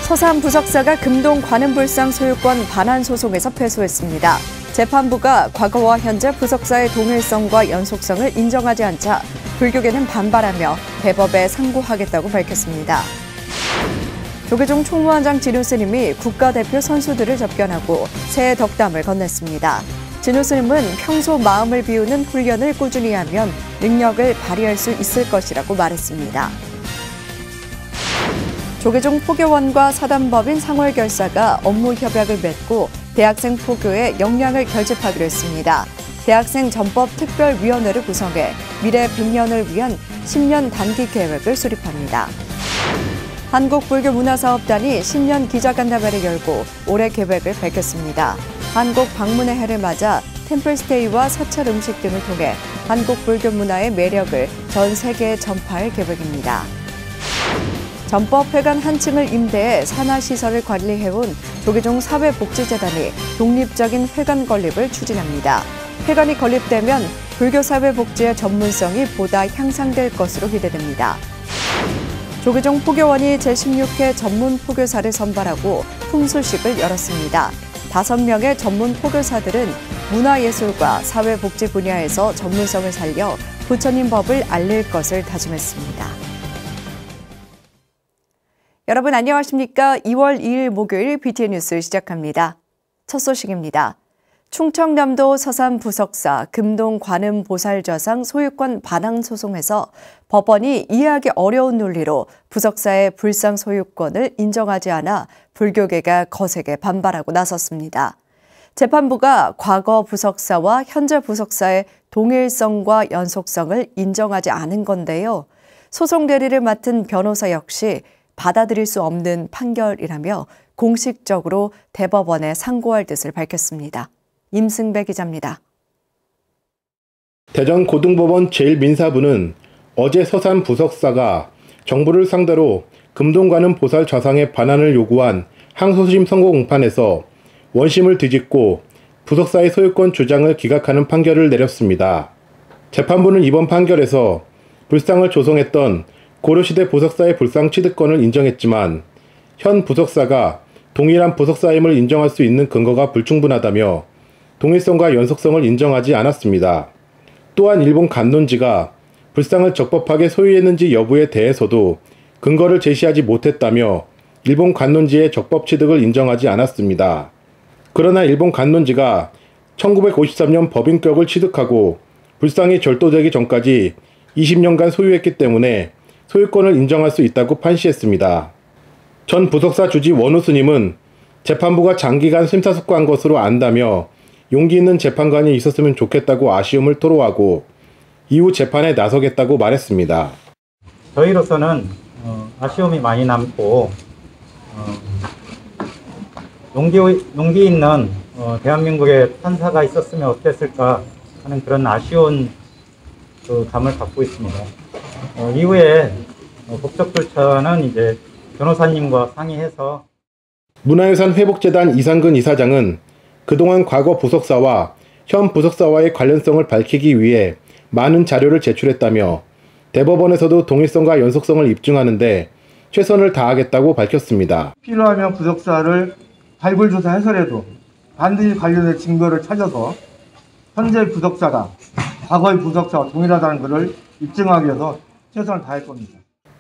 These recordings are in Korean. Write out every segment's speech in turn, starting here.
서산 부석사가 금동 관음불상 소유권 반환 소송에서 패소했습니다. 재판부가 과거와 현재 부석사의 동일성과 연속성을 인정하지 않자 불교계는 반발하며 대법에 상고하겠다고 밝혔습니다. 조계종 총무원장 진우 스님이 국가대표 선수들을 접견하고 새해 덕담을 건넸습니다. 진우 스님은 평소 마음을 비우는 훈련을 꾸준히 하면 능력을 발휘할 수 있을 것이라고 말했습니다. 조계종 포교원과 사단법인 상월결사가 업무 협약을 맺고 대학생 포교의 역량을 결집하기로 했습니다. 대학생 전법 특별위원회를 구성해 미래 100년을 위한 10년 단기 계획을 수립합니다. 한국불교문화사업단이 신년 기자간담회를 열고 올해 계획을 밝혔습니다. 한국 방문의 해를 맞아 템플스테이와 사찰 음식 등을 통해 한국 불교 문화의 매력을 전 세계에 전파할 계획입니다. 전법회관 한 층을 임대해 산하시설을 관리해온 조계종 사회복지재단이 독립적인 회관 건립을 추진합니다. 회관이 건립되면 불교사회복지의 전문성이 보다 향상될 것으로 기대됩니다. 조계종 포교원이 제16회 전문 포교사를 선발하고 품수식을 열었습니다. 5명의 전문 포교사들은 문화예술과 사회복지 분야에서 전문성을 살려 부처님 법을 알릴 것을 다짐했습니다. 여러분 안녕하십니까? 2월 2일 목요일 BTN 뉴스 시작합니다. 첫 소식입니다. 충청남도 서산 부석사 금동 관음 보살좌상 소유권 반환 소송에서 법원이 이해하기 어려운 논리로 부석사의 불상 소유권을 인정하지 않아 불교계가 거세게 반발하고 나섰습니다. 재판부가 과거 부석사와 현재 부석사의 동일성과 연속성을 인정하지 않은 건데요. 소송 대리를 맡은 변호사 역시 받아들일 수 없는 판결이라며 공식적으로 대법원에 상고할 뜻을 밝혔습니다. 임승배 기자입니다. 대전고등법원 제1민사부는 어제 서산 부석사가 정부를 상대로 금동관음 보살 좌상의 반환을 요구한 항소심 선고 공판에서 원심을 뒤집고 부석사의 소유권 주장을 기각하는 판결을 내렸습니다. 재판부는 이번 판결에서 불상을 조성했던 고려시대 부석사의 불상 취득권을 인정했지만 현 부석사가 동일한 부석사임을 인정할 수 있는 근거가 불충분하다며 동일성과 연속성을 인정하지 않았습니다. 또한 일본 관론지가 불상을 적법하게 소유했는지 여부에 대해서도 근거를 제시하지 못했다며 일본 관론지의 적법 취득을 인정하지 않았습니다. 그러나 일본 관론지가 1953년 법인격을 취득하고 불상이 절도되기 전까지 20년간 소유했기 때문에 소유권을 인정할 수 있다고 판시했습니다. 전 부석사 주지 원우 스님은 재판부가 장기간 심사숙고한 것으로 안다며 용기 있는 재판관이 있었으면 좋겠다고 아쉬움을 토로하고 이후 재판에 나서겠다고 말했습니다. 저희로서는 아쉬움이 많이 남고 용기 있는 대한민국의 판사가 있었으면 어땠을까 하는 그런 아쉬운 감을 갖고 있습니다. 이후에 법적 절차는 이제 변호사님과 상의해서 문화유산 회복재단 이상근 이사장은 그동안 과거 부석사와 현 부석사와의 관련성을 밝히기 위해 많은 자료를 제출했다며 대법원에서도 동일성과 연속성을 입증하는데 최선을 다하겠다고 밝혔습니다. 필요하면 부석사를 발굴조사 해서라도 반드시 관련된 증거를 찾아서 현재 부석사가 과거의 부석사와 동일하다는 것을 입증하기 위해서 최선을 다할 겁니다.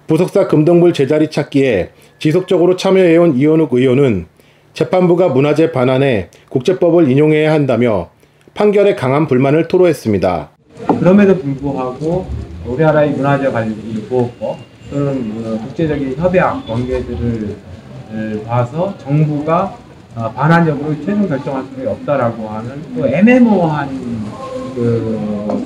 부석사 금동불 제자리 찾기에 지속적으로 참여해온 이현욱 의원은 재판부가 문화재 반환에 국제법을 인용해야 한다며 판결에 강한 불만을 토로했습니다. 그럼에도 불구하고 우리나라의 문화재 관리 보호법 또는 국제적인 협약 관계들을 봐서 정부가 반환 여부를 최종 결정할 수 없다라고 하는 또 애매모호한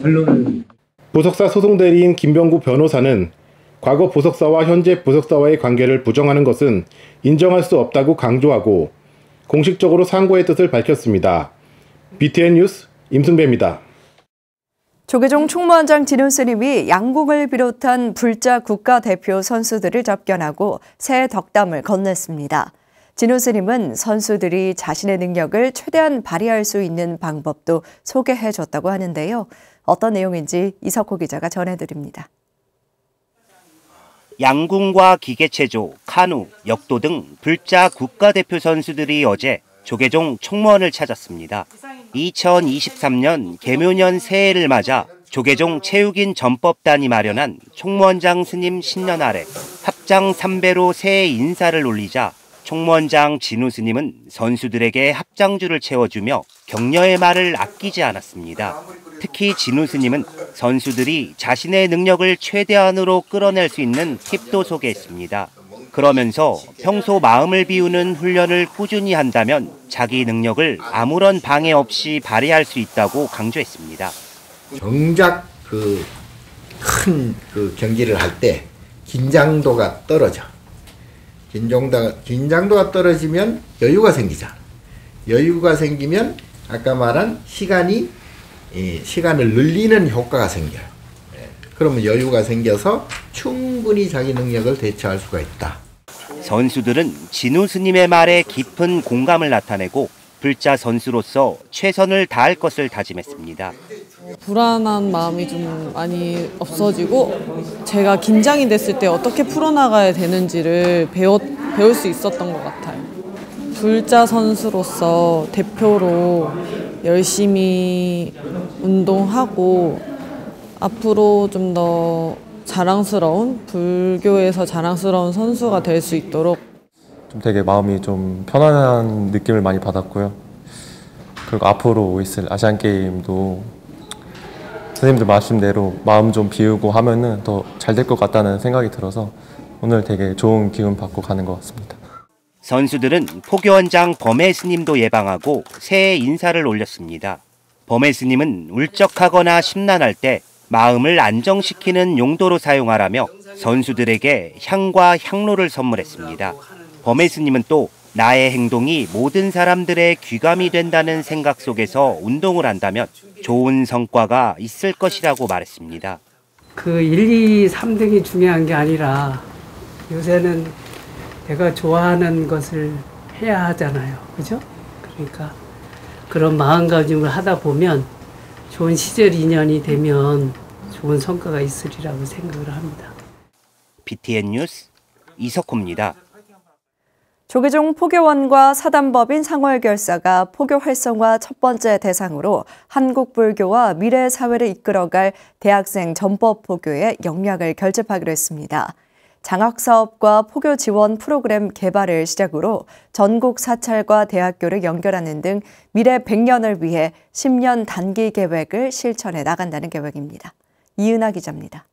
결론을. 부석사 소송대리인 김병구 변호사는 과거 부석사와 현재 부석사와의 관계를 부정하는 것은 인정할 수 없다고 강조하고 공식적으로 상고의 뜻을 밝혔습니다. BTN 뉴스 임승배입니다. 조계종 총무원장 진우 스님이 양궁을 비롯한 불자 국가대표 선수들을 접견하고 새해 덕담을 건넸습니다. 진우 스님은 선수들이 자신의 능력을 최대한 발휘할 수 있는 방법도 소개해줬다고 하는데요. 어떤 내용인지 이석호 기자가 전해드립니다. 양궁과 기계체조, 카누, 역도 등 불자 국가대표 선수들이 어제 조계종 총무원을 찾았습니다. 2023년 계묘년 새해를 맞아 조계종 체육인 전법단이 마련한 총무원장 스님 신년 아래 합장 3배로 새해 인사를 올리자 총무원장 진우 스님은 선수들에게 합장주를 채워주며 격려의 말을 아끼지 않았습니다. 특히 진우 스님은 선수들이 자신의 능력을 최대한으로 끌어낼 수 있는 팁도 소개했습니다. 그러면서 평소 마음을 비우는 훈련을 꾸준히 한다면 자기 능력을 아무런 방해 없이 발휘할 수 있다고 강조했습니다. 정작 큰 경기를 할 때 긴장도가 떨어져. 긴장도가 떨어지면 여유가 생기잖아. 여유가 생기면 아까 말한 시간을 늘리는 효과가 생겨요. 그러면 여유가 생겨서 충분히 자기 능력을 대처할 수가 있다. 선수들은 진우 스님의 말에 깊은 공감을 나타내고 불자 선수로서 최선을 다할 것을 다짐했습니다. 불안한 마음이 좀 많이 없어지고 제가 긴장이 됐을 때 어떻게 풀어나가야 되는지를 배울 수 있었던 것 같아요. 불자 선수로서 대표로 열심히 운동하고 앞으로 좀 더 자랑스러운, 불교에서 자랑스러운 선수가 될 수 있도록 좀 되게 마음이 좀 편안한 느낌을 많이 받았고요. 그리고 앞으로 있을 아시안게임도 선생님들 말씀대로 마음 좀 비우고 하면은 더 잘 될 것 같다는 생각이 들어서 오늘 되게 좋은 기운 받고 가는 것 같습니다. 선수들은 포교원장 범해 스님도 예방하고 새해 인사를 올렸습니다. 범해 스님은 울적하거나 심란할 때 마음을 안정시키는 용도로 사용하라며 선수들에게 향과 향로를 선물했습니다. 범해 스님은 또 나의 행동이 모든 사람들의 귀감이 된다는 생각 속에서 운동을 한다면 좋은 성과가 있을 것이라고 말했습니다. 1, 2, 3등이 중요한 게 아니라 요새는 내가 좋아하는 것을 해야 하잖아요. 그죠? 그러니까 그런 마음가짐을 하다 보면 좋은 시절 인연이 되면 좋은 성과가 있으리라고 생각을 합니다. BTN 뉴스 이석호입니다. 조계종 포교원과 사단법인 상월결사가 포교 활성화 첫 번째 대상으로 한국 불교와 미래 사회를 이끌어갈 대학생 전법 포교의 역량을 결집하기로 했습니다. 장학사업과 포교 지원 프로그램 개발을 시작으로 전국 사찰과 대학교를 연결하는 등 미래 100년을 위해 10년 단기 계획을 실천해 나간다는 계획입니다. 이은하 기자입니다.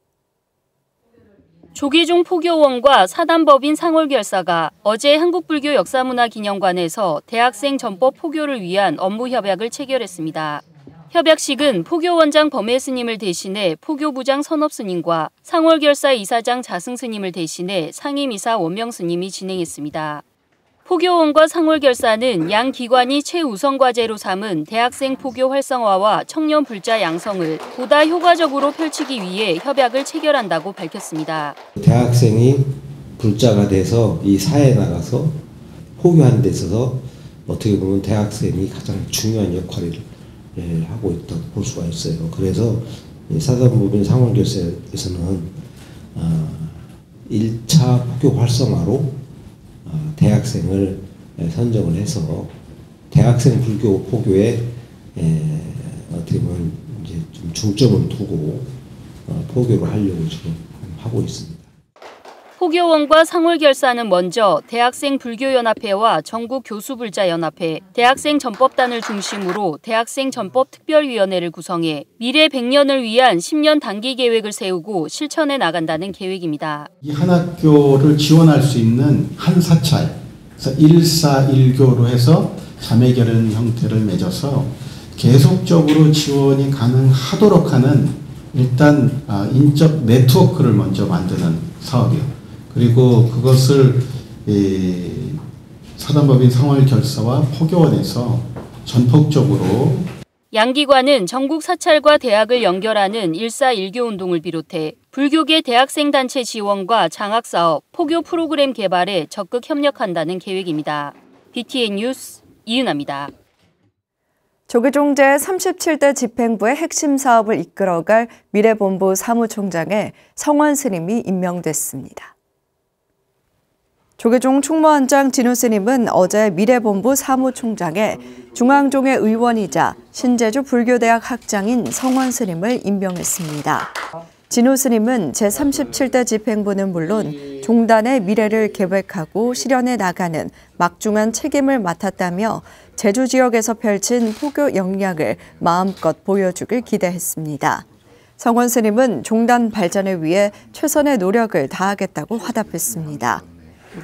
조계종 포교원과 사단법인 상월결사가 어제 한국불교역사문화기념관에서 대학생 전법 포교를 위한 업무 협약을 체결했습니다. 협약식은 포교원장 범해 스님을 대신해 포교부장 선업 스님과 상월결사 이사장 자승 스님을 대신해 상임이사 원명 스님이 진행했습니다. 포교원과 상월결사는 양 기관이 최우선 과제로 삼은 대학생 포교 활성화와 청년 불자 양성을 보다 효과적으로 펼치기 위해 협약을 체결한다고 밝혔습니다. 대학생이 불자가 돼서 이 사회에 나가서 포교하는 데 있어서 어떻게 보면 대학생이 가장 중요한 역할을 하고 있다고 볼 수가 있어요. 그래서 사단법인 상월결사에서는 1차 포교 활성화로 대학생을 선정을 해서 대학생 불교 포교에 어떻게 보면 이제 좀 중점을 두고 포교를 하려고 지금 하고 있습니다. 포교원과 상월결사는 먼저 대학생 불교연합회와 전국교수불자연합회, 대학생 전법단을 중심으로 대학생 전법특별위원회를 구성해 미래 100년을 위한 10년 단기 계획을 세우고 실천해 나간다는 계획입니다. 이 한 학교를 지원할 수 있는 한 사찰, 그래서 1사1교로 해서 자매결연 형태를 맺어서 계속적으로 지원이 가능하도록 하는 일단 인적 네트워크를 먼저 만드는 사업이요. 그리고 그것을 사단법인 상월결사와 포교원에서 전폭적으로 양기관은 전국 사찰과 대학을 연결하는 1사1교 운동을 비롯해 불교계 대학생 단체 지원과 장학사업, 포교 프로그램 개발에 적극 협력한다는 계획입니다. BTN 뉴스 이은하입니다. 조계종 제37대 집행부의 핵심 사업을 이끌어갈 미래본부 사무총장에 성원 스님이 임명됐습니다. 조계종 충무원장 진우 스님은 어제 미래본부 사무총장에 중앙종회 의원이자 신제주 불교대학 학장인 성원 스님을 임명했습니다. 진우 스님은 제37대 집행부는 물론 종단의 미래를 계획하고 실현해 나가는 막중한 책임을 맡았다며 제주 지역에서 펼친 포교 역량을 마음껏 보여주길 기대했습니다. 성원 스님은 종단 발전을 위해 최선의 노력을 다하겠다고 화답했습니다.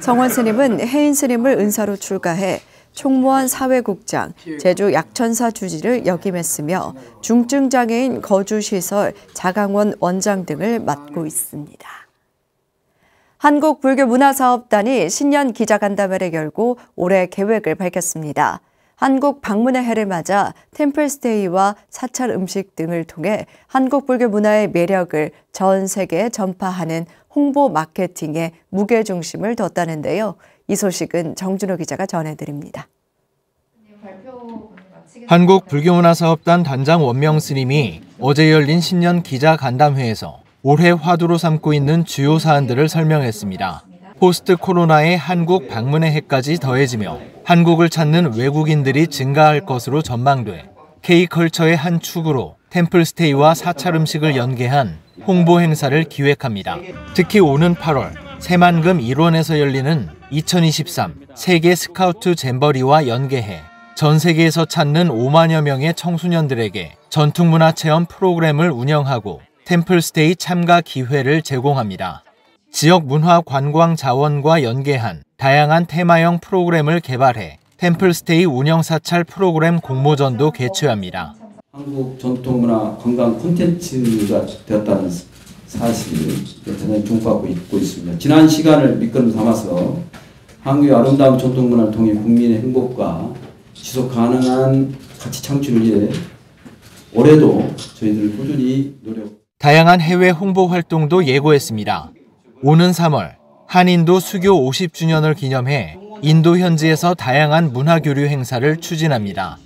성원 스님은 해인 스님을 은사로 출가해 총무원 사회국장, 제주 약천사 주지를 역임했으며 중증장애인 거주시설, 자강원 원장 등을 맡고 있습니다. 한국불교문화사업단이 신년 기자간담회를 열고 올해 계획을 밝혔습니다. 한국 방문의 해를 맞아 템플스테이와 사찰 음식 등을 통해 한국 불교 문화의 매력을 전 세계에 전파하는 홍보 마케팅에 무게중심을 뒀다는데요. 이 소식은 정준호 기자가 전해드립니다. 한국불교문화사업단 단장 원명 스님이 어제 열린 신년 기자간담회에서 올해 화두로 삼고 있는 주요 사안들을 설명했습니다. 포스트 코로나의 한국 방문의 해까지 더해지며 한국을 찾는 외국인들이 증가할 것으로 전망돼 K컬처의 한 축으로 템플스테이와 사찰 음식을 연계한 홍보 행사를 기획합니다. 특히 오는 8월 새만금 일원에서 열리는 2023 세계 스카우트 잼버리와 연계해 전 세계에서 찾는 5만여 명의 청소년들에게 전통문화 체험 프로그램을 운영하고 템플스테이 참가 기회를 제공합니다. 지역 문화 관광 자원과 연계한 다양한 테마형 프로그램을 개발해 템플스테이 운영 사찰 프로그램 공모전도 개최합니다. 한국 전통문화 관광 콘텐츠가 되었다는 사실을 대단히 주목받고 있습니다. 지난 시간을 밑거름 삼아서 한국의 아름다운 전통문화를 통해 국민의 행복과 지속 가능한 가치 창출을 위해 올해도 저희들 꾸준히 다양한 해외 홍보 활동도 예고했습니다. 오는 3월 한인도 수교 50주년을 기념해 인도 현지에서 다양한 문화교류 행사를 추진합니다.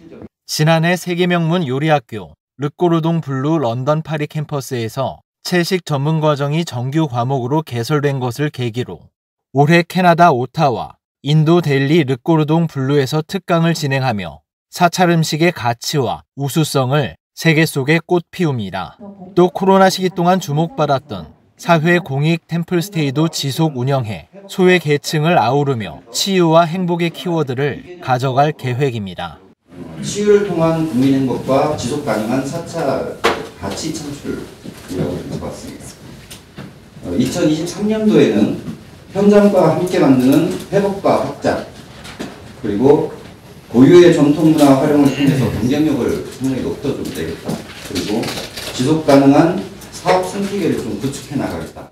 지난해 세계명문 요리학교 르꼬르동 블루 런던 파리 캠퍼스에서 채식 전문 과정이 정규 과목으로 개설된 것을 계기로 올해 캐나다 오타와 인도 델리 르꼬르동 블루에서 특강을 진행하며 사찰 음식의 가치와 우수성을 세계 속에 꽃 피웁니다. 또 코로나 시기 동안 주목받았던 사회 공익 템플스테이도 지속 운영해 소외 계층을 아우르며 치유와 행복의 키워드를 가져갈 계획입니다. 치유를 통한 국민 행복과 지속 가능한 사찰 가치 창출이라고 적었습니다. 2023년도에는 현장과 함께 만드는 회복과 확장, 그리고 고유의 전통문화 활용을 통해서 경쟁력을 상당히 높여주면 되겠다. 그리고 지속 가능한 사업 생태계를 좀 구축해 나가겠다.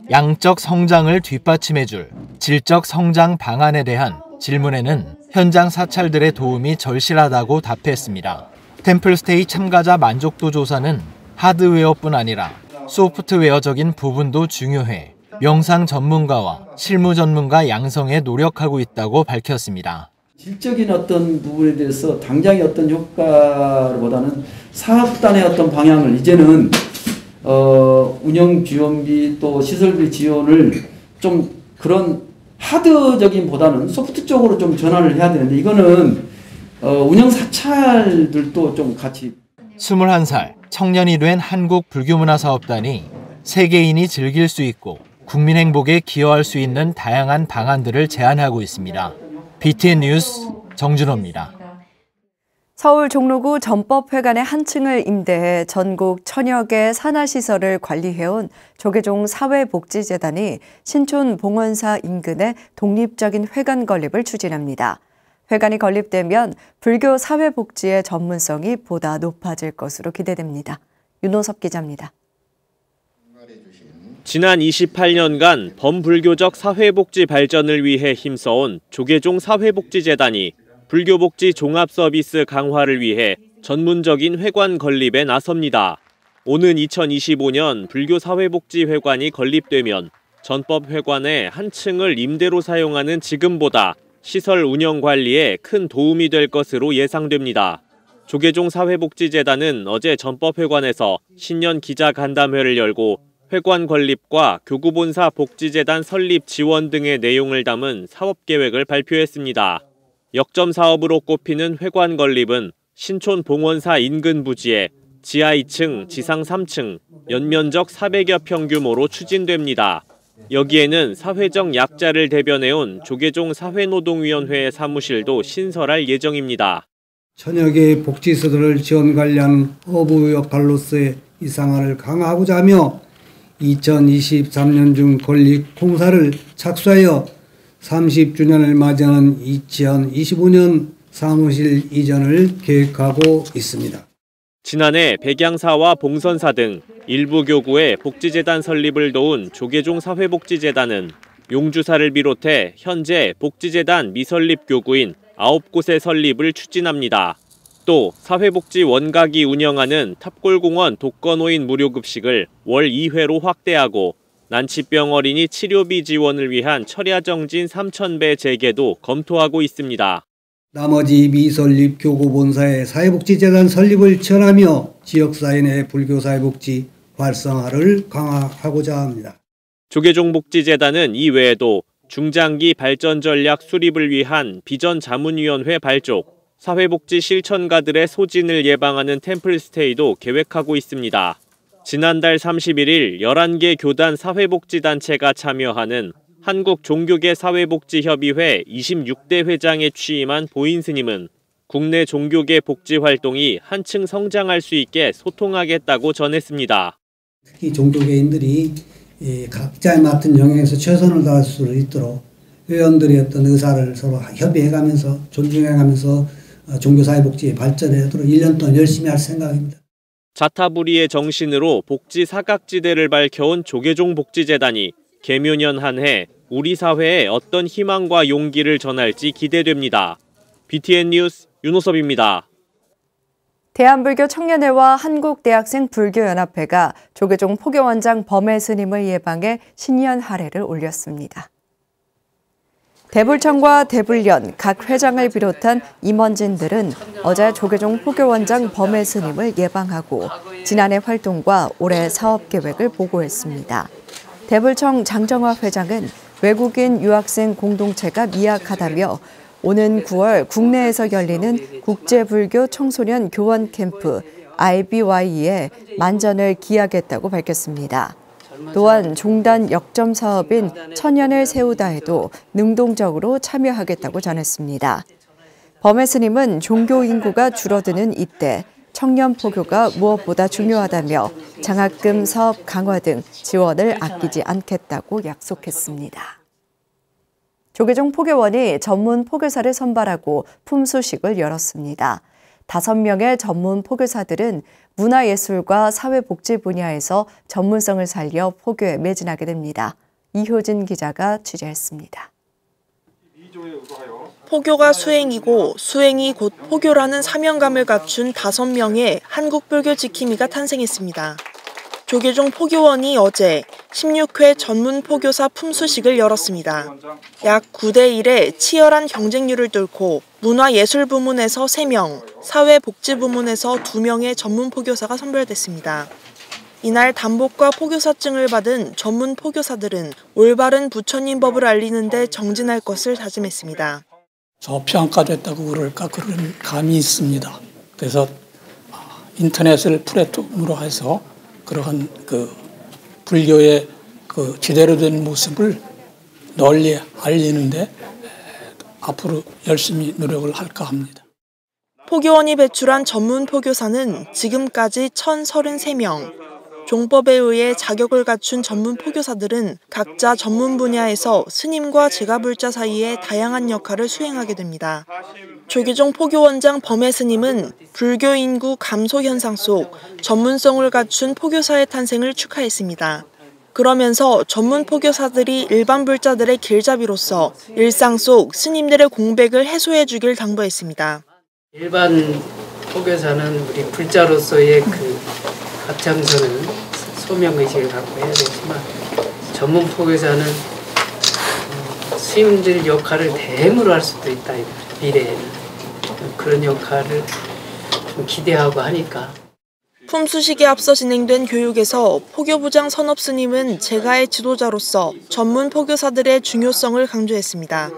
양적 성장을 뒷받침해줄 질적 성장 방안에 대한 질문에는 현장 사찰들의 도움이 절실하다고 답했습니다. 템플스테이 참가자 만족도 조사는 하드웨어뿐 아니라 소프트웨어적인 부분도 중요해 명상 전문가와 실무 전문가 양성에 노력하고 있다고 밝혔습니다. 질적인 어떤 부분에 대해서 당장의 어떤 효과보다는 사업단의 어떤 방향을 이제는 운영 지원비 또 시설비 지원을 좀 그런 하드적인 보다는 소프트 쪽으로 좀 전환을 해야 되는데 이거는 운영 사찰들도 좀 같이 21살 청년이 된 한국불교문화사업단이 세계인이 즐길 수 있고 국민 행복에 기여할 수 있는 다양한 방안들을 제안하고 있습니다. BTN 뉴스 정준호입니다. 서울 종로구 전법회관의 한 층을 임대해 전국 1000여 개 산하시설을 관리해온 조계종 사회복지재단이 신촌 봉원사 인근에 독립적인 회관 건립을 추진합니다. 회관이 건립되면 불교 사회복지의 전문성이 보다 높아질 것으로 기대됩니다. 윤호섭 기자입니다. 지난 28년간 범불교적 사회복지 발전을 위해 힘써온 조계종 사회복지재단이 불교복지 종합서비스 강화를 위해 전문적인 회관 건립에 나섭니다. 오는 2025년 불교사회복지회관이 건립되면 전법회관의 한 층을 임대로 사용하는 지금보다 시설 운영 관리에 큰 도움이 될 것으로 예상됩니다. 조계종 사회복지재단은 어제 전법회관에서 신년 기자간담회를 열고 회관 건립과 교구본사 복지재단 설립 지원 등의 내용을 담은 사업계획을 발표했습니다. 역점 사업으로 꼽히는 회관 건립은 신촌 봉원사 인근 부지에 지하 2층, 지상 3층, 연면적 400여 평 규모로 추진됩니다. 여기에는 사회적 약자를 대변해온 조계종 사회노동위원회의 사무실도 신설할 예정입니다. 천여 복지시설을 지원 관련 허브 역할로서의 이상화를 강화하고자 하며 2023년 중 건립 공사를 착수하여 30주년을 맞이하는 2025년 사무실 이전을 계획하고 있습니다. 지난해 백양사와 봉선사 등 일부 교구의 복지재단 설립을 도운 조계종 사회복지재단은 용주사를 비롯해 현재 복지재단 미설립 교구인 9곳의 설립을 추진합니다. 또 사회복지 원각이 운영하는 탑골공원 독거노인 무료급식을 월 2회로 확대하고 난치병 어린이 치료비 지원을 위한 철야정진 3,000배 재개도 검토하고 있습니다. 나머지 미설립 교구본사의 사회복지재단 설립을 지원하며 지역사회 내 불교사회복지 활성화를 강화하고자 합니다. 조계종 복지재단은 이외에도 중장기 발전 전략 수립을 위한 비전자문위원회 발족, 사회복지 실천가들의 소진을 예방하는 템플스테이도 계획하고 있습니다. 지난달 31일 11개 교단 사회복지단체가 참여하는 한국종교계 사회복지협의회 26대 회장에 취임한 보인 스님은 국내 종교계 복지 활동이 한층 성장할 수 있게 소통하겠다고 전했습니다. 특히 종교계인들이 각자의 맡은 영역에서 최선을 다할 수 있도록 회원들의 어떤 의사를 서로 협의해가면서 존중해가면서 종교사회복지 발전하도록 1년 동안 열심히 할 생각입니다. 자타불이의 정신으로 복지 사각지대를 밝혀온 조계종 복지재단이 개묘년 한 해 우리 사회에 어떤 희망과 용기를 전할지 기대됩니다. BTN 뉴스 윤호섭입니다. 대한불교 청년회와 한국대학생 불교연합회가 조계종 포교원장 범해 스님을 예방해 신년 할애를 올렸습니다. 대불청과 대불련, 각 회장을 비롯한 임원진들은 어제 조계종 포교원장 범해 스님을 예방하고 지난해 활동과 올해 사업 계획을 보고했습니다. 대불청 장정화 회장은 외국인 유학생 공동체가 미약하다며 오는 9월 국내에서 열리는 국제불교 청소년 교원 캠프 IBY에 만전을 기하겠다고 밝혔습니다. 또한 종단 역점 사업인 천연을 세우다에도 능동적으로 참여하겠다고 전했습니다. 범해 스님은 종교 인구가 줄어드는 이때 청년 포교가 무엇보다 중요하다며 장학금 사업 강화 등 지원을 아끼지 않겠다고 약속했습니다. 조계종 포교원이 전문 포교사를 선발하고 품수식을 열었습니다. 5명의 전문 포교사들은 문화예술과 사회복지 분야에서 전문성을 살려 포교에 매진하게 됩니다. 이효진 기자가 취재했습니다. 포교가 수행이고 수행이 곧 포교라는 사명감을 갖춘 5명의 한국불교 지킴이가 탄생했습니다. 조계종 포교원이 어제 16회 전문 포교사 품수식을 열었습니다. 약 9대 1의 치열한 경쟁률을 뚫고 문화예술 부문에서 3명, 사회복지 부문에서 2명의 전문 포교사가 선별됐습니다. 이날 단복과 포교사증을 받은 전문 포교사들은 올바른 부처님 법을 알리는 데 정진할 것을 다짐했습니다. 저평가됐다고 그럴까 그런 감이 있습니다. 그래서 인터넷을 플랫폼으로 해서 그러한 불교의 제대로 된 모습을 널리 알리는데 앞으로 열심히 노력을 할까 합니다. 포교원이 배출한 전문 포교사는 지금까지 1,033명, 종법에 의해 자격을 갖춘 전문 포교사들은 각자 전문 분야에서 스님과 제가불자 사이에 다양한 역할을 수행하게 됩니다. 조계종 포교원장 범해 스님은 불교 인구 감소 현상 속 전문성을 갖춘 포교사의 탄생을 축하했습니다. 그러면서 전문 포교사들이 일반 불자들의 길잡이로서 일상 속 스님들의 공백을 해소해 주길 당부했습니다. 일반 포교사는 우리 불자로서의 앞장서는 소명의식을 갖고 해야 되지만 전문 포교사는 스님들 역할을 대행으로 할 수도 있다. 미래에는 그런 역할을 좀 기대하고 하니까. 품수식에 앞서 진행된 교육에서 포교부장 선업 스님은 제가의 지도자로서 전문 포교사들의 중요성을 강조했습니다.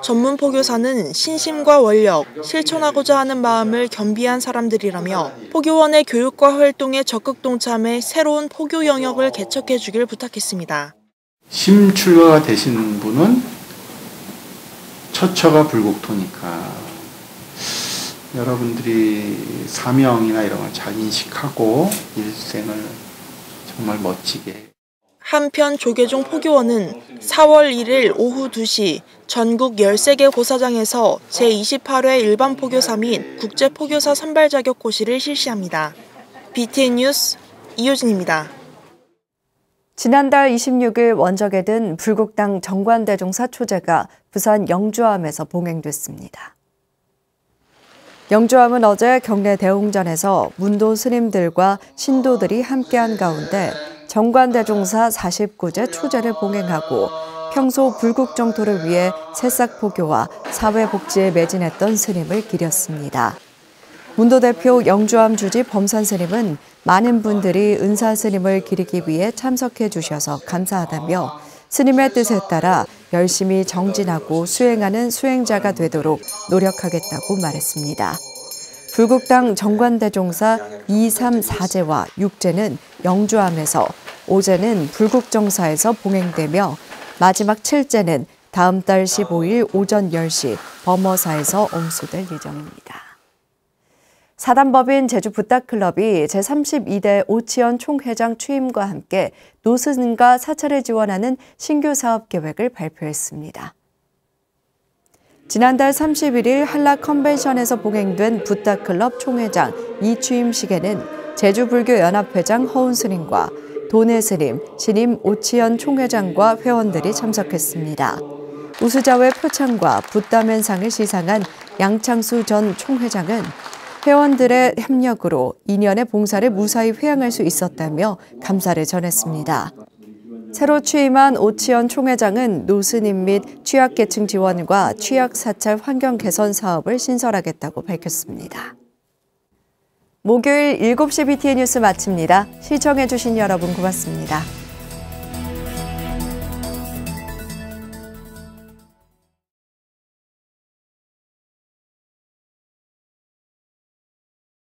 전문 포교사는 신심과 원력, 실천하고자 하는 마음을 겸비한 사람들이라며 포교원의 교육과 활동에 적극 동참해 새로운 포교 영역을 개척해 주길 부탁했습니다. 심출가가 되신 분은 처처가 불국토니까 여러분들이 사명이나 이런 걸 잘 인식하고 일생을 정말 멋지게. 한편 조계종 포교원은 4월 1일 오후 2시 전국 13개 고사장에서 제28회 일반 포교사 및 국제 포교사 선발 자격 고시를 실시합니다. BTN 뉴스 이효진입니다. 지난달 26일 원적에 든 불국당 정관대종사 초제가 부산 영주암에서 봉행됐습니다. 영주암은 어제 경내 대웅전에서 문도 스님들과 신도들이 함께한 가운데 정관대종사 49제 초제를 봉행하고 평소 불국정토를 위해 새싹포교와 사회복지에 매진했던 스님을 기렸습니다. 문도 대표 영주암 주지 범산 스님은 많은 분들이 은사 스님을 기리기 위해 참석해 주셔서 감사하다며 스님의 뜻에 따라 열심히 정진하고 수행하는 수행자가 되도록 노력하겠다고 말했습니다. 불국당 정관대종사 2, 3, 4제와 6제는 영주암에서, 5제는 불국정사에서 봉행되며 마지막 7제는 다음 달 15일 오전 10시 범어사에서 엄수될 예정입니다. 사단법인 제주붓다클럽이 제32대 오치현 총회장 취임과 함께 노스님과 사찰을 지원하는 신규 사업 계획을 발표했습니다. 지난달 31일 한라 컨벤션에서 봉행된 붓다클럽 총회장 이취임식에는 제주불교연합회장 허운 스님과 도내 스님, 신임 오치현 총회장과 회원들이 참석했습니다. 우수자회 표창과 붓다면상을 시상한 양창수 전 총회장은 회원들의 협력으로 2년의 봉사를 무사히 회항할 수 있었다며 감사를 전했습니다. 새로 취임한 오치현 총회장은 노스님 및 취약계층 지원과 취약사찰 환경 개선 사업을 신설하겠다고 밝혔습니다. 목요일 7시 BTN 뉴스 마칩니다. 시청해주신 여러분 고맙습니다.